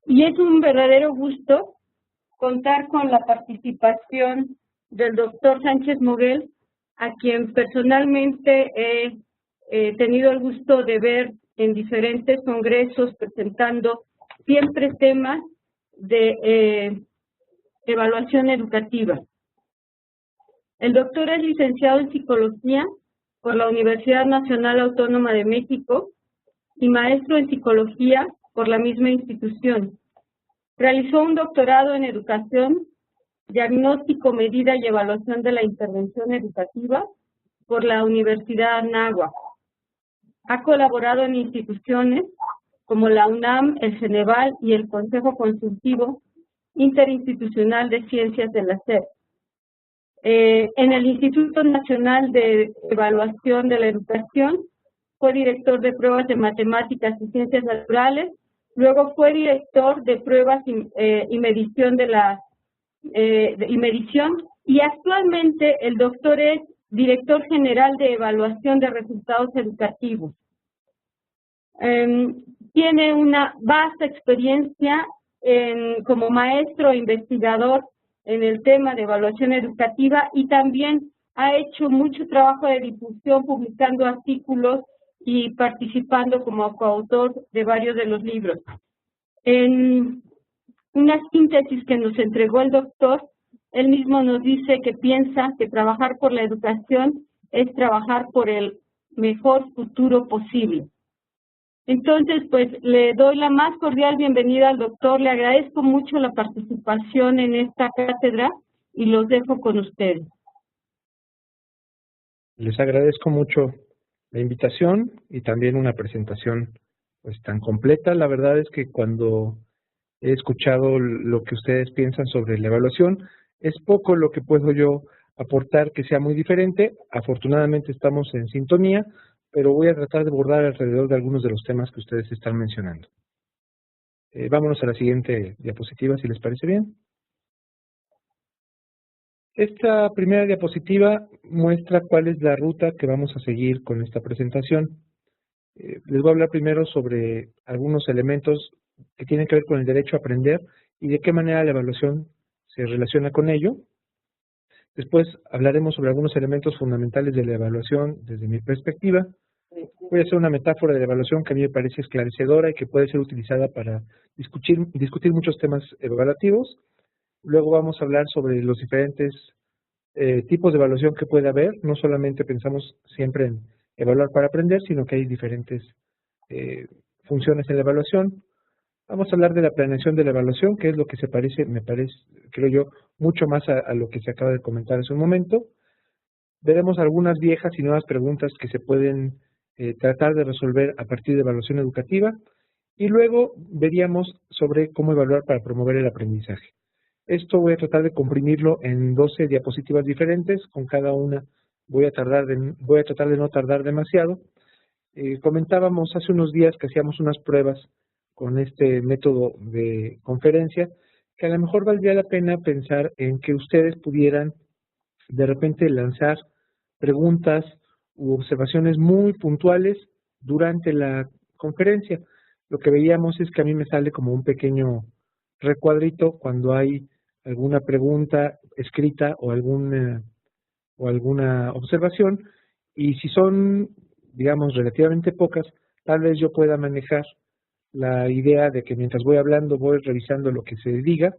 Y es un verdadero gusto contar con la participación del doctor Sánchez Moguel, a quien personalmente he tenido el gusto de ver en diferentes congresos presentando siempre temas de evaluación educativa. El doctor es licenciado en Psicología por la Universidad Nacional Autónoma de México y maestro en Psicología por la misma institución. Realizó un doctorado en Educación, Diagnóstico, Medida y Evaluación de la Intervención Educativa por la Universidad Anáhuac. Ha colaborado en instituciones como la UNAM, el Ceneval y el Consejo Consultivo Interinstitucional de Ciencias de la SEP. En el Instituto Nacional de Evaluación de la Educación fue director de pruebas de matemáticas y ciencias naturales, luego fue director de pruebas y medición y actualmente el doctor es director general de evaluación de resultados educativos. Tiene una vasta experiencia como maestro e investigador en el tema de evaluación educativa y también ha hecho mucho trabajo de difusión publicando artículos y participando como coautor de varios de los libros. En una síntesis que nos entregó el doctor, él mismo nos dice que piensa que trabajar por la educación es trabajar por el mejor futuro posible. Entonces, pues, le doy la más cordial bienvenida al doctor, le agradezco mucho la participación en esta cátedra y los dejo con ustedes. Les agradezco mucho la invitación y también una presentación pues tan completa. La verdad es que cuando he escuchado lo que ustedes piensan sobre la evaluación, es poco lo que puedo yo aportar que sea muy diferente. Afortunadamente estamos en sintonía, pero voy a tratar de abordar alrededor de algunos de los temas que ustedes están mencionando. Vámonos a la siguiente diapositiva, si les parece bien. Esta primera diapositiva muestra cuál es la ruta que vamos a seguir con esta presentación. Les voy a hablar primero sobre algunos elementos que tienen que ver con el derecho a aprender y de qué manera la evaluación se relaciona con ello. Después hablaremos sobre algunos elementos fundamentales de la evaluación desde mi perspectiva. Voy a hacer una metáfora de la evaluación que a mí me parece esclarecedora y que puede ser utilizada para discutir muchos temas evaluativos. Luego vamos a hablar sobre los diferentes tipos de evaluación que puede haber. No solamente pensamos siempre en evaluar para aprender, sino que hay diferentes funciones en la evaluación. Vamos a hablar de la planeación de la evaluación, que es lo que me parece, creo yo, mucho más a lo que se acaba de comentar hace un momento. Veremos algunas viejas y nuevas preguntas que se pueden tratar de resolver a partir de evaluación educativa. Y luego veríamos sobre cómo evaluar para promover el aprendizaje. Esto voy a tratar de comprimirlo en 12 diapositivas diferentes. Con cada una voy a tratar de no tardar demasiado. Comentábamos hace unos días que hacíamos unas pruebas con este método de conferencia, que a lo mejor valdría la pena pensar en que ustedes pudieran de repente lanzar preguntas u observaciones muy puntuales durante la conferencia. Lo que veíamos es que a mí me sale como un pequeño recuadrito cuando hay alguna pregunta escrita o alguna observación, y si son, digamos, relativamente pocas, tal vez yo pueda manejar la idea de que mientras voy hablando voy revisando lo que se diga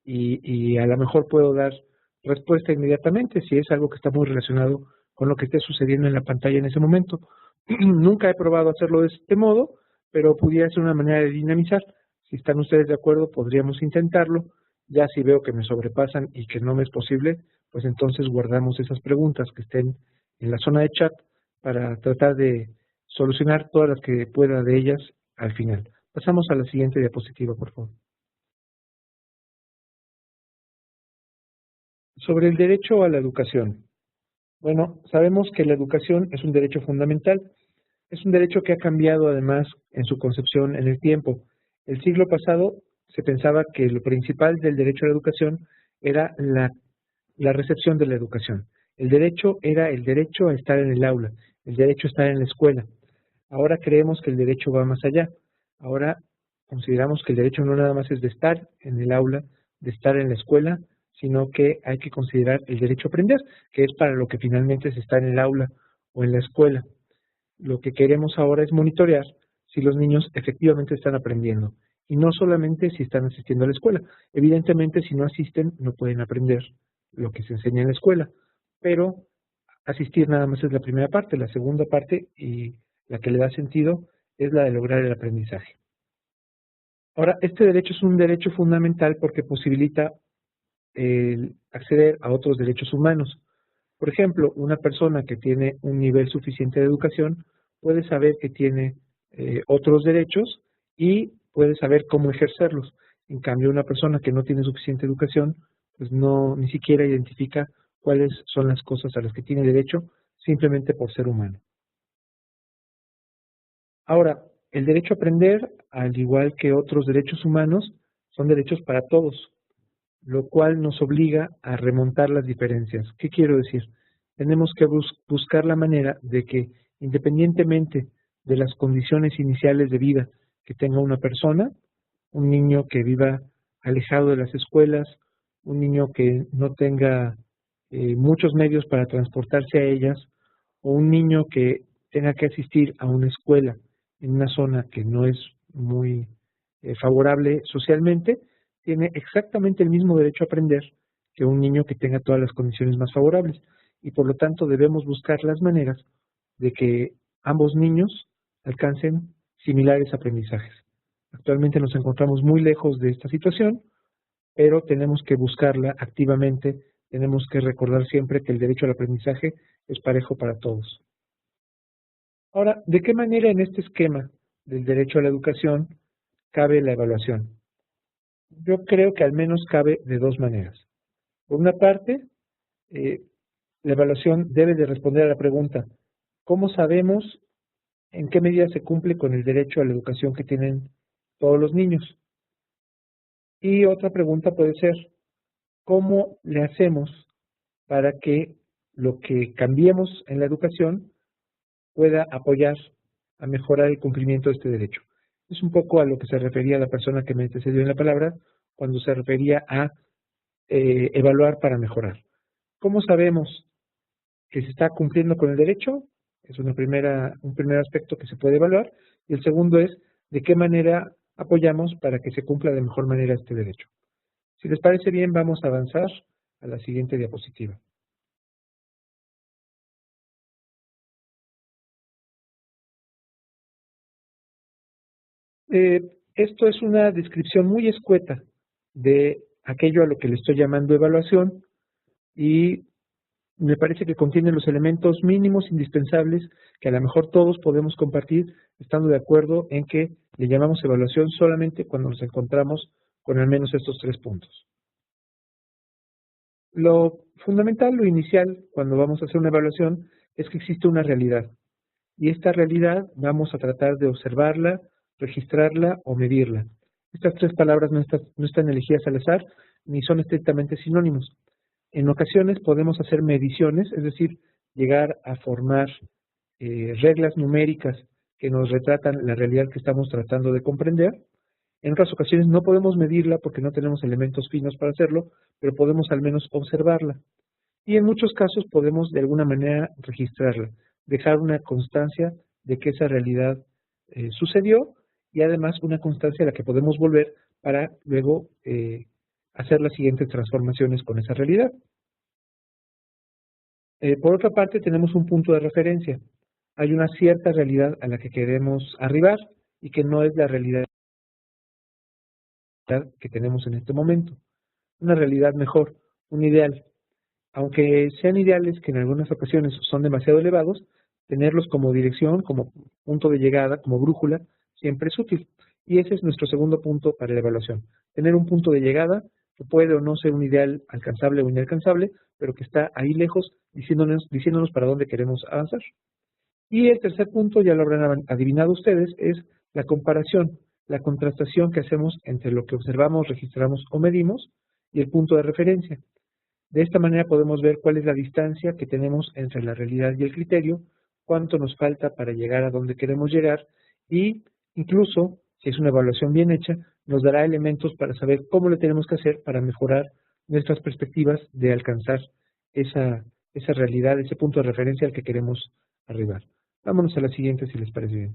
y a lo mejor puedo dar respuesta inmediatamente si es algo que está muy relacionado con lo que esté sucediendo en la pantalla en ese momento. Nunca he probado hacerlo de este modo, pero pudiera ser una manera de dinamizar. Si están ustedes de acuerdo, podríamos intentarlo. Ya si veo que me sobrepasan y que no me es posible, pues entonces guardamos esas preguntas que estén en la zona de chat para tratar de solucionar todas las que pueda de ellas al final. Pasamos a la siguiente diapositiva, por favor. Sobre el derecho a la educación. Bueno, sabemos que la educación es un derecho fundamental. Es un derecho que ha cambiado además en su concepción en el tiempo. El siglo pasado se pensaba que lo principal del derecho a la educación era la recepción de la educación. El derecho era el derecho a estar en el aula, el derecho a estar en la escuela. Ahora creemos que el derecho va más allá. Ahora consideramos que el derecho no nada más es de estar en el aula, de estar en la escuela, sino que hay que considerar el derecho a aprender, que es para lo que finalmente se está en el aula o en la escuela. Lo que queremos ahora es monitorear si los niños efectivamente están aprendiendo y no solamente si están asistiendo a la escuela. Evidentemente, si no asisten, no pueden aprender lo que se enseña en la escuela, pero asistir nada más es la primera parte. La segunda parte, y la que le da sentido, es la de lograr el aprendizaje. Ahora, este derecho es un derecho fundamental porque posibilita acceder a otros derechos humanos. Por ejemplo, una persona que tiene un nivel suficiente de educación puede saber que tiene otros derechos y puede saber cómo ejercerlos. En cambio, una persona que no tiene suficiente educación, pues no ni siquiera identifica cuáles son las cosas a las que tiene derecho simplemente por ser humano. Ahora, el derecho a aprender, al igual que otros derechos humanos, son derechos para todos, lo cual nos obliga a remontar las diferencias. ¿Qué quiero decir? Tenemos que buscar la manera de que, independientemente de las condiciones iniciales de vida que tenga una persona, un niño que viva alejado de las escuelas, un niño que no tenga muchos medios para transportarse a ellas, o un niño que tenga que asistir a una escuela en una zona que no es muy favorable socialmente, tiene exactamente el mismo derecho a aprender que un niño que tenga todas las condiciones más favorables. Y por lo tanto debemos buscar las maneras de que ambos niños alcancen similares aprendizajes. Actualmente nos encontramos muy lejos de esta situación, pero tenemos que buscarla activamente, tenemos que recordar siempre que el derecho al aprendizaje es parejo para todos. Ahora, ¿de qué manera en este esquema del derecho a la educación cabe la evaluación? Yo creo que al menos cabe de dos maneras. Por una parte, la evaluación debe de responder a la pregunta, ¿cómo sabemos en qué medida se cumple con el derecho a la educación que tienen todos los niños? Y otra pregunta puede ser, ¿cómo le hacemos para que lo que cambiemos en la educación pueda apoyar a mejorar el cumplimiento de este derecho? Es un poco a lo que se refería la persona que me antecedió en la palabra cuando se refería a evaluar para mejorar. ¿Cómo sabemos que se está cumpliendo con el derecho? Es un primer aspecto que se puede evaluar. Y el segundo es de qué manera apoyamos para que se cumpla de mejor manera este derecho. Si les parece bien, vamos a avanzar a la siguiente diapositiva. Esto es una descripción muy escueta de aquello a lo que le estoy llamando evaluación y me parece que contiene los elementos mínimos indispensables que a lo mejor todos podemos compartir estando de acuerdo en que le llamamos evaluación solamente cuando nos encontramos con al menos estos tres puntos. Lo fundamental, lo inicial, cuando vamos a hacer una evaluación, es que existe una realidad. Y esta realidad vamos a tratar de observarla, registrarla o medirla. Estas tres palabras no están elegidas al azar, ni son estrictamente sinónimos. En ocasiones podemos hacer mediciones, es decir, llegar a formar reglas numéricas que nos retratan la realidad que estamos tratando de comprender. En otras ocasiones no podemos medirla porque no tenemos elementos finos para hacerlo, pero podemos al menos observarla. Y en muchos casos podemos de alguna manera registrarla, dejar una constancia de que esa realidad sucedió y además una constancia a la que podemos volver para luego hacer las siguientes transformaciones con esa realidad. Por otra parte, tenemos un punto de referencia. Hay una cierta realidad a la que queremos arribar y que no es la realidad que tenemos en este momento. Una realidad mejor, un ideal. Aunque sean ideales que en algunas ocasiones son demasiado elevados, tenerlos como dirección, como punto de llegada, como brújula, siempre es útil. Y ese es nuestro segundo punto para la evaluación. Tener un punto de llegada que puede o no ser un ideal alcanzable o inalcanzable, pero que está ahí lejos diciéndonos para dónde queremos avanzar. Y el tercer punto, ya lo habrán adivinado ustedes, es la comparación. la contrastación que hacemos entre lo que observamos, registramos o medimos y el punto de referencia. De esta manera podemos ver cuál es la distancia que tenemos entre la realidad y el criterio, cuánto nos falta para llegar a donde queremos llegar y incluso, si es una evaluación bien hecha, nos dará elementos para saber cómo le tenemos que hacer para mejorar nuestras perspectivas de alcanzar esa realidad, ese punto de referencia al que queremos arribar. Vámonos a la siguiente si les parece bien.